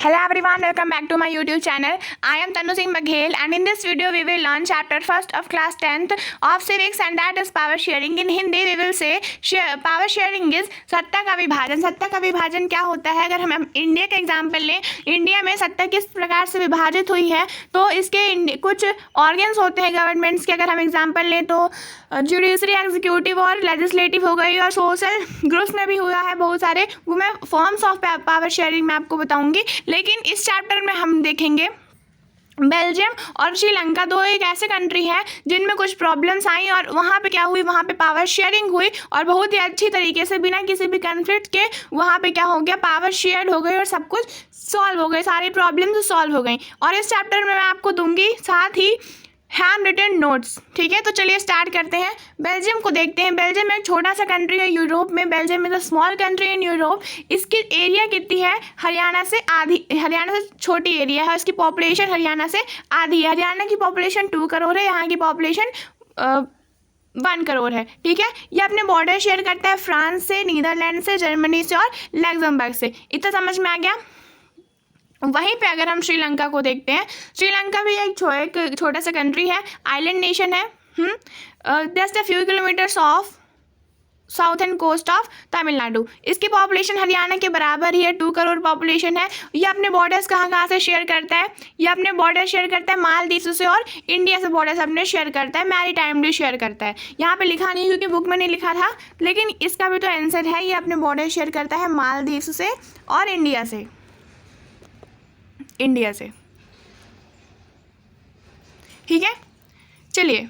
Hello everyone, welcome back to my YouTube channel. I am Tanu Singh Baghel and in this video we will learn chapter 1st of class 10th of civics and that is power sharing. In Hindi we will say power sharing is सत्ता का विभाजन. सत्ता का विभाजन क्या होता है? अगर हम इंडिया का एग्जाम्पल लें, इंडिया में सत्ता किस प्रकार से विभाजित हुई है तो इसके कुछ ऑर्गन्स होते हैं गवर्नमेंट्स के. अगर हम एग्जाम्पल लें तो जुडिशरी, एग्जीक्यूटिव और लेजिस्लेटिव हो गई और सोशल ग्रुप्स में भी हुआ है बहुत सारे. वो मैं फॉर्म्स ऑफ पावर शेयरिंग में आपको बताऊंगी. लेकिन इस चैप्टर में हम देखेंगे बेल्जियम और श्रीलंका, दो एक ऐसे कंट्री है जिनमें कुछ प्रॉब्लम्स आई और वहाँ पे क्या हुई, वहाँ पे पावर शेयरिंग हुई और बहुत ही अच्छी तरीके से बिना किसी भी कन्फ्लिक्ट के वहाँ पे क्या हो गया, पावर शेयर हो गई और सब कुछ सॉल्व हो गए, सारी प्रॉब्लम्स सॉल्व हो गई. और इस चैप्टर में मैं आपको दूंगी साथ ही हैंड रिटन नोट्स. ठीक है, तो चलिए स्टार्ट करते हैं. बेल्जियम को देखते हैं. बेल्जियम एक छोटा सा कंट्री है यूरोप में. Belgium is a small country in Europe. इसकी एरिया कितनी है? हरियाणा से आधी, हरियाणा से छोटी एरिया है. इसकी पॉपुलेशन हरियाणा से आधी है. हरियाणा की पॉपुलेशन 2 करोड़ है, यहाँ की पॉपुलेशन 1 करोड़ है. ठीक है, ये अपने बॉर्डर शेयर करता है फ्रांस से, नीदरलैंड से, जर्मनी से और लग्जमबर्ग से. इतना समझ में आ गया. वहीं पे अगर हम श्रीलंका को देखते हैं, श्रीलंका भी एक छोटा सा कंट्री है, आइलैंड नेशन है. Just a few kilometres off southern coast of Tamil Nadu. इसकी पॉपुलेशन हरियाणा के बराबर ही है, 2 करोड़ पॉपुलेशन है. ये अपने बॉर्डर्स कहाँ से शेयर करता है? ये अपने बॉर्डर शेयर करता है मालदीव से और इंडिया से बॉर्डर्स अपने शेयर करता है, मैरीटाइमली शेयर करता है. यहाँ पे लिखा नहीं क्योंकि बुक में नहीं लिखा था, लेकिन इसका भी तो आंसर है. ये अपने बॉर्डर शेयर करता है मालदीव से और इंडिया से. ठीक है, चलिए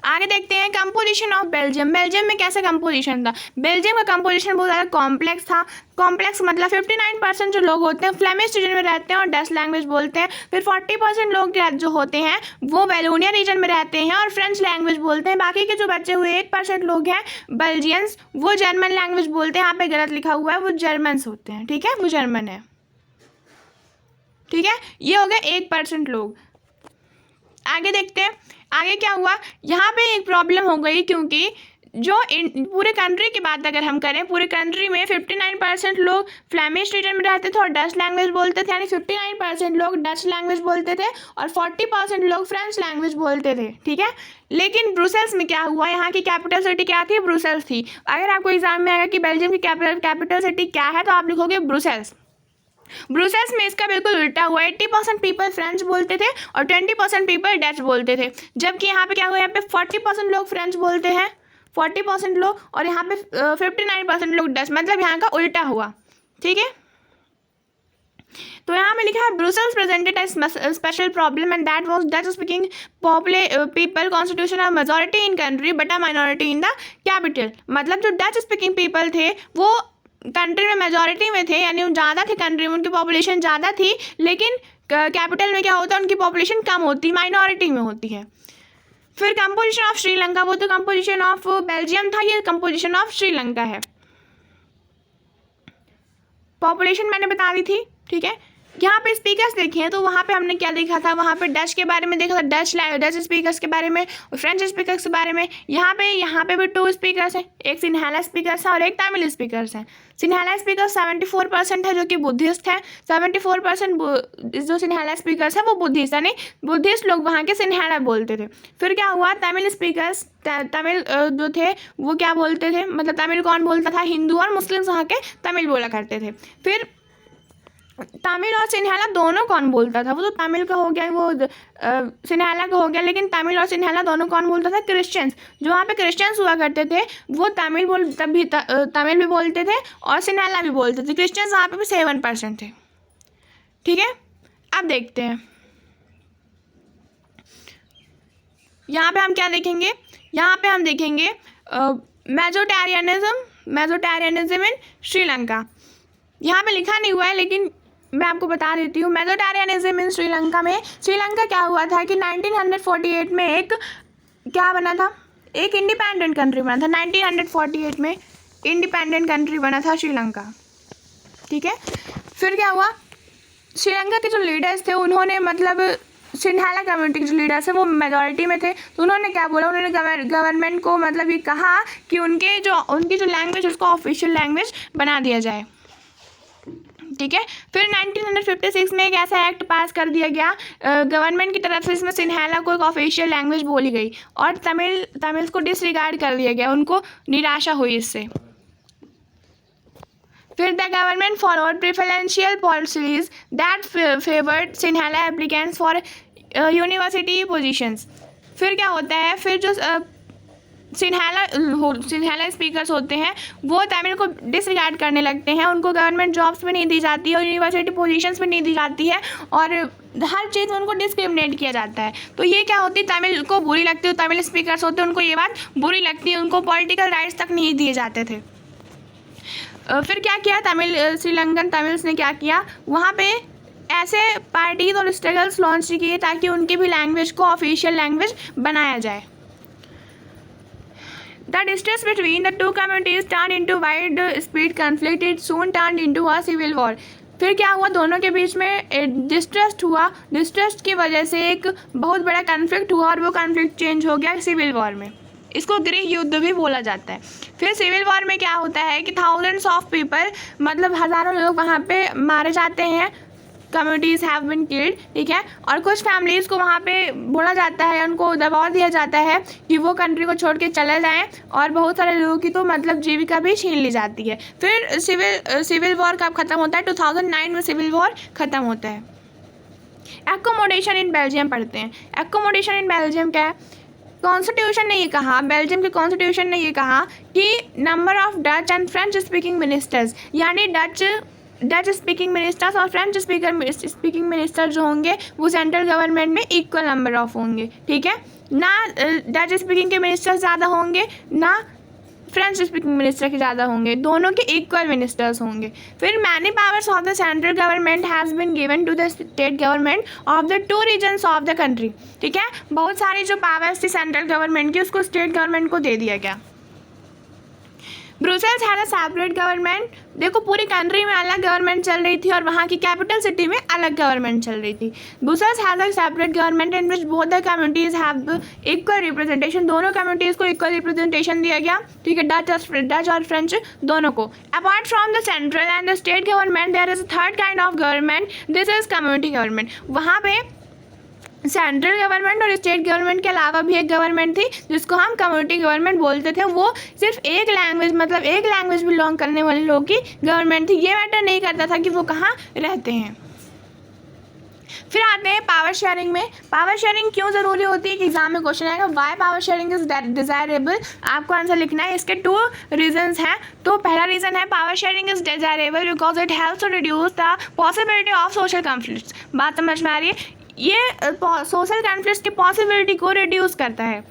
आगे देखते हैं कंपोजिशन ऑफ बेल्जियम. बेल्जियम में कैसा कंपोजिशन था? बेल्जियम का कंपोजिशन बहुत ज़्यादा कॉम्प्लेक्स था. कॉम्प्लेक्स मतलब 59% जो लोग होते हैं फ्लेमिश रीजन में रहते हैं और डच लैंग्वेज बोलते हैं. फिर 40% लोग जो होते हैं वो वेलोनिया रीजन में रहते हैं और फ्रेंच लैंग्वेज बोलते हैं. बाकी के जो बचे हुए 1% लोग हैं बेल्जियंस, वो जर्मन लैंग्वेज बोलते हैं. यहाँ पे गलत लिखा हुआ है, वो जर्मन्स होते हैं. ठीक है, वो जर्मन है. ठीक है, ये हो गए 1% लोग. आगे देखते हैं आगे क्या हुआ. यहाँ पे एक प्रॉब्लम हो गई क्योंकि जो पूरे कंट्री की बात अगर हम करें, पूरे कंट्री में 59% लोग फ्लेमिश रीजन में रहते थे और डच लैंग्वेज बोलते थे, यानी 59% लोग डच लैंग्वेज बोलते थे और 40% लोग फ्रेंच लैंग्वेज बोलते थे. ठीक है, लेकिन ब्रुसेल्स में क्या हुआ, यहाँ की कैपिटल सिटी क्या थी? ब्रुसेल्स थी. अगर आपको एग्जाम में आएगा कि बेल्जियम की कैपिटल सिटी क्या है तो आप लिखोगे ब्रुसेल्स. ब्रुसेल्स में इसका बिल्कुल उल्टा हुआ. 80% पीपल फ्रेंच बोलते थे और 20% पीपल डच बोलते थे. जबकि यहाँ पे क्या हुआ, यहाँ पे 40% लोग फ्रेंच बोलते हैं, 40% लोग, और यहाँ पे 59% लोग डच, मतलब यहाँ का उल्टा हुआ. ठीक है, तो यहाँ पे लिखा है Brussels presented A special problem and that was Dutch speaking people constitution a majority in country but a minority in the capital. मतलब जो डच स्पीकिंग पीपल थे वो कंट्री में मेजॉरिटी में थे, यानी ज़्यादा थे कंट्री में, उनकी पॉपुलेशन ज़्यादा थी, लेकिन कैपिटल में क्या होता है, उनकी पॉपुलेशन कम होती, माइनॉरिटी में होती है. फिर कंपोजिशन ऑफ श्रीलंका, वो तो कंपोजिशन ऑफ बेल्जियम था, ये कंपोजिशन ऑफ श्रीलंका है. पॉपुलेशन मैंने बता दी थी. ठीक है, यहाँ पे स्पीकर्स देखे हैं तो वहाँ पे हमने क्या देखा था, वहाँ पे डच के बारे में देखा था, डच स्पीकर्स के बारे में और फ्रेंच स्पीकर्स के बारे में. यहाँ पे भी 2 स्पीकर्स हैं, एक सिन्हाला स्पीकर्स है और एक तमिल स्पीकर्स हैं. सिन्हाला स्पीकर्स 74% है जो कि बुद्धिस्ट है. 74% जो सिन्हाला स्पीकर्स है वो बुद्धिस्ट, यानी बुद्धिस्ट लोग वहाँ के सिन्हाला बोलते थे. फिर क्या हुआ, तमिल स्पीकर्स, तमिल जो थे वो क्या बोलते थे, मतलब तमिल कौन बोलता था? हिंदू और मुस्लिम्स वहाँ के तमिल बोला करते थे. फिर तमिल और सिन्हाला दोनों कौन बोलता था? वो तो तमिल का हो गया, वो सिन्हाला का हो गया, लेकिन तमिल और सिन्हाला दोनों कौन बोलता था? क्रिश्चियंस. जो वहाँ पे क्रिश्चियंस हुआ करते थे वो तमिल भी बोलते थे और सिन्हाला भी बोलते थे. क्रिश्चियंस वहाँ पे भी 7% थे. ठीक है, अब देखते हैं यहाँ पे हम क्या देखेंगे. यहाँ पे हम देखेंगे मेजोटेरियनिज्म इन श्रीलंका. यहाँ पे लिखा नहीं हुआ है लेकिन मैं आपको बता देती हूँ. मेजोटेरियनिज्म इन श्रीलंका में, श्रीलंका क्या हुआ था कि 1948 में एक क्या बना था, एक इंडिपेंडेंट कंट्री बना था. 1948 में इंडिपेंडेंट कंट्री बना था श्रीलंका. ठीक है, फिर क्या हुआ, श्रीलंका के जो लीडर्स थे उन्होंने, मतलब सिन्हाला कम्युनिटी के जो लीडर्स है वो मेजॉरिटी में थे, तो उन्होंने क्या बोला, उन्होंने गवर्नमेंट को मतलब ये कहा कि उनकी जो लैंग्वेज उसको ऑफिशियल लैंग्वेज बना दिया जाए. ठीक है। फिर 1956 में एक ऐसा एक्ट पास कर दिया गया गवर्नमेंट की तरफ से, इसमें सिन्हाला को एक ऑफिशियल लैंग्वेज बोली गई और तमिल को डिसरिगार्ड कर दिया गया, उनको निराशा हुई इससे। फिर the government forward preferential policies that favoured Sinhala applicants for university positions. फिर क्या होता है, फिर जो सिन्हाला स्पीकर्स होते हैं वो तमिल को डिसरिगार्ड करने लगते हैं, उनको गवर्नमेंट जॉब्स में नहीं दी जाती है और यूनिवर्सिटी पोजीशंस में नहीं दी जाती है और हर चीज़ में उनको डिस्क्रिमिनेट किया जाता है। तो ये क्या होती है, तमिल को बुरी लगती है, तमिल स्पीकर्स होते हैं उनको ये बात बुरी लगती है, उनको पॉलिटिकल राइट्स तक नहीं दिए जाते थे। फिर क्या किया श्रीलंकन तमिल्स ने क्या किया, वहाँ पे ऐसे पार्टीज और स्ट्रगल्स लॉन्च किए ताकि उनकी भी लैंग्वेज को ऑफिशियल लैंग्वेज बनाया जाए। The distrust between the two communities turned into widespread conflict. It soon turned into a civil war. फिर क्या हुआ, दोनों के बीच में डिस्ट्रस्ट हुआ, डिस्ट्रस्ट की वजह से एक बहुत बड़ा कन्फ्लिक्ट हुआ और वो कन्फ्लिक्ट चेंज हो गया सिविल वॉर में। इसको गृह युद्ध भी बोला जाता है। फिर सिविल वॉर में क्या होता है कि थाउजेंड्स ऑफ पीपल, मतलब हज़ारों लोग वहाँ पे मारे जाते हैं, कम्युनिटीज़ हैव बिन किल्ड, ठीक है। और कुछ फैमिलीज़ को वहाँ पे बोला जाता है, उनको दबाव दिया जाता है कि वो कंट्री को छोड़ के चले जाएं और बहुत सारे लोगों की तो मतलब जीविका भी छीन ली जाती है। फिर सिविल वॉर कब ख़त्म होता है, 2009 में सिविल वॉर ख़त्म होता है। एकोमोडेशन इन बेल्जियम पढ़ते हैं। एकोमोडेशन इन बेल्जियम क्या है, कॉन्स्टिट्यूशन ने ये कहा, बेल्जियम के कॉन्स्टिट्यूशन ने ये कहा कि number of Dutch and French speaking ministers, यानी डच स्पीकिंग मिनिस्टर्स और फ्रेंच स्पीकिंग मिनिस्टर जो होंगे वो सेंट्रल गवर्नमेंट में इक्वल नंबर ऑफ होंगे, ठीक है। ना डच स्पीकिंग के मिनिस्टर्स ज़्यादा होंगे ना फ्रेंच स्पीकिंग मिनिस्टर के ज़्यादा होंगे, दोनों के इक्वल मिनिस्टर्स होंगे। फिर many powers of the central government has been given to the state government of the 2 regions of the country, ठीक है। बहुत सारी जो पावर्स थी सेंट्रल गवर्नमेंट की उसको स्टेट गवर्नमेंट को दे दिया गया। Brussels had a separate government, देखो पूरी कंट्री में अलग गवर्नमेंट चल रही थी और वहाँ की कैपिटल सिटी में अलग गवर्नमेंट चल रही थी। Brussels has a separate government in which both the communities have equal representation, दोनों कम्युनिटीज़ को इक्वल रिप्रेजेंटेशन दिया गया, ठीक है, डच और फ्रेंच दोनों को। Apart from the central and the state government there is a third kind of government, this is community government. वहाँ पे सेंट्रल गवर्नमेंट और स्टेट गवर्नमेंट के अलावा भी एक गवर्नमेंट थी जिसको हम कम्युनिटी गवर्नमेंट बोलते थे, वो सिर्फ एक लैंग्वेज बिलोंग करने वाले लोगों की गवर्नमेंट थी, ये मैटर नहीं करता था कि वो कहाँ रहते हैं। फिर आते हैं पावर शेयरिंग में। पावर शेयरिंग क्यों ज़रूरी होती है कि एग्जाम में क्वेश्चन आएगा, why power sharing is desirable, आपको आंसर लिखना है। इसके 2 रीजंस हैं। तो पहला रीज़न है power sharing is desirable because it helps to reduce the possibility of social conflicts. बात समझ में आ रही है, ये सोशल कॉन्फ्लिक्ट्स की पॉसिबिलिटी को रिड्यूस करता है।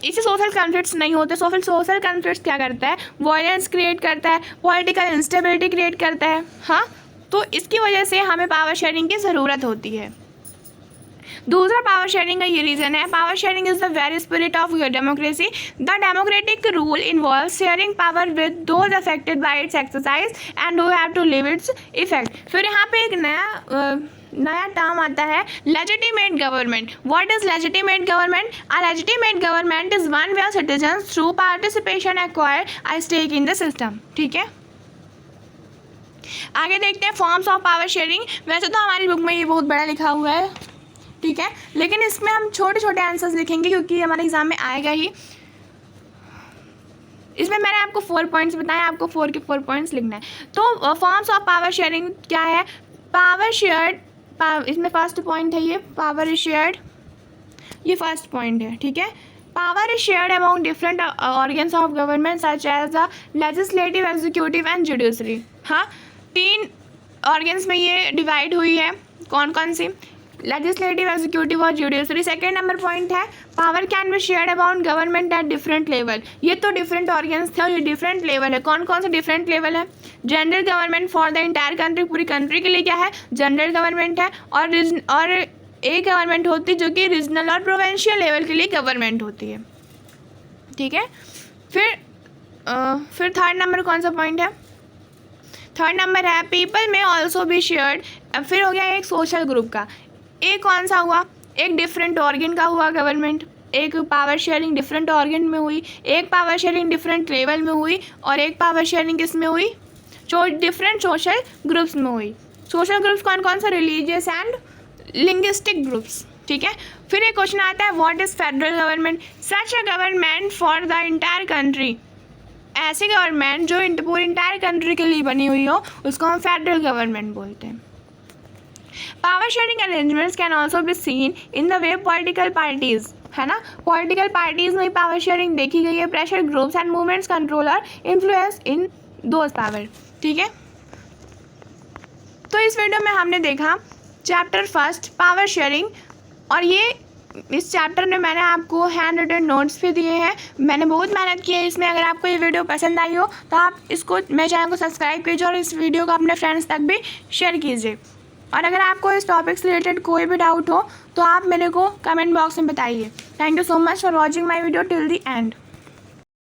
इससे सोशल कॉन्फ्लिक्ट्स नहीं होते। सोशल कॉन्फ्लिक्ट्स क्या करता है, वॉयलेंस क्रिएट करता है, पॉलिटिकल इंस्टेबिलिटी क्रिएट करता है, हाँ। तो इसकी वजह से हमें पावर शेयरिंग की ज़रूरत होती है। दूसरा पावर शेयरिंग का ये रीज़न है, power sharing is the very spirit of democracy. The democratic rule involve sharing power with those affected by its exercise and who have to live its effect. फिर यहाँ पे एक नया टर्म आता है, legitimate government. What is legitimate government? A legitimate government is one where citizens through participation acquire a stake in the system, ठीक है। आगे देखते हैं फॉर्म्स ऑफ पावर शेयरिंग। वैसे तो हमारी बुक में ये बहुत बड़ा लिखा हुआ है, ठीक है, लेकिन इसमें हम छोटे छोटे आंसर्स लिखेंगे क्योंकि हमारे एग्जाम में आएगा ही। इसमें मैंने आपको 4 पॉइंट्स बताए, आपको 4 के 4 पॉइंट्स लिखना है। तो फॉर्म्स ऑफ पावर शेयरिंग क्या है? पावर शेयर्ड, इसमें फर्स्ट पॉइंट है ये पावर शेयर्ड, ये फर्स्ट पॉइंट है, ठीक है। Power is shared among different organs of government such as the legislative, executive and judiciary. हाँ, 3 ऑर्गन्स में ये डिवाइड हुई है। कौन कौन सी? लेजिस्लेटिव, एग्जीक्यूटिव और जुडिशरी। सेकेंड नंबर पॉइंट है power can be shared about government at different level. ये तो डिफरेंट ऑर्गन्स थे और ये डिफरेंट लेवल है। कौन कौन से डिफरेंट लेवल है? General government for the entire country, पूरी कंट्री के लिए क्या है? जनरल गवर्नमेंट है। और एक गवर्नमेंट होती है जो कि रीजनल और प्रोविंशियल लेवल के लिए गवर्नमेंट होती है, ठीक है। फिर थर्ड नंबर कौन सा पॉइंट है? थर्ड नंबर है पीपल में ऑल्सो बी शेयर्ड। फिर हो गया एक सोशल ग्रुप का। एक कौन सा हुआ? एक डिफरेंट ऑर्गन का हुआ गवर्नमेंट, एक पावर शेयरिंग डिफरेंट ऑर्गन में हुई, एक पावर शेयरिंग डिफरेंट लेवल में हुई और एक पावर शेयरिंग किस में हुई? डिफरेंट सोशल ग्रुप्स में हुई। सोशल ग्रुप्स कौन कौन से, रिलीजियस एंड लिंग्विस्टिक ग्रुप्स, ठीक है। फिर एक क्वेश्चन आता है what is federal government, such a government for the entire country, ऐसी गवर्नमेंट जो पूरी इंटायर कंट्री के लिए बनी हुई हो उसको हम फेडरल गवर्नमेंट बोलते हैं। Power sharing arrangements can also be seen in the way political parties, है ना, पॉलिटिकल पार्टीज में पावर शेयरिंग देखी गई है। Pressure groups and movements controller influence in those power, ठीक है। तो इस वीडियो में हमने देखा चैप्टर फर्स्ट पावर शेयरिंग, और ये इस चैप्टर में मैंने आपको हैंड रिटन नोट्स भी दिए हैं। मैंने बहुत मेहनत की है इसमें। अगर आपको ये वीडियो पसंद आई हो तो आप इसको, मेरे चैनल को सब्सक्राइब कीजिए और इस वीडियो को अपने फ्रेंड्स तक भी शेयर कीजिए। और अगर आपको इस टॉपिक से रिलेटेड कोई भी डाउट हो तो आप मेरे को कमेंट बॉक्स में बताइए। Thank you so much for watching my video till the end.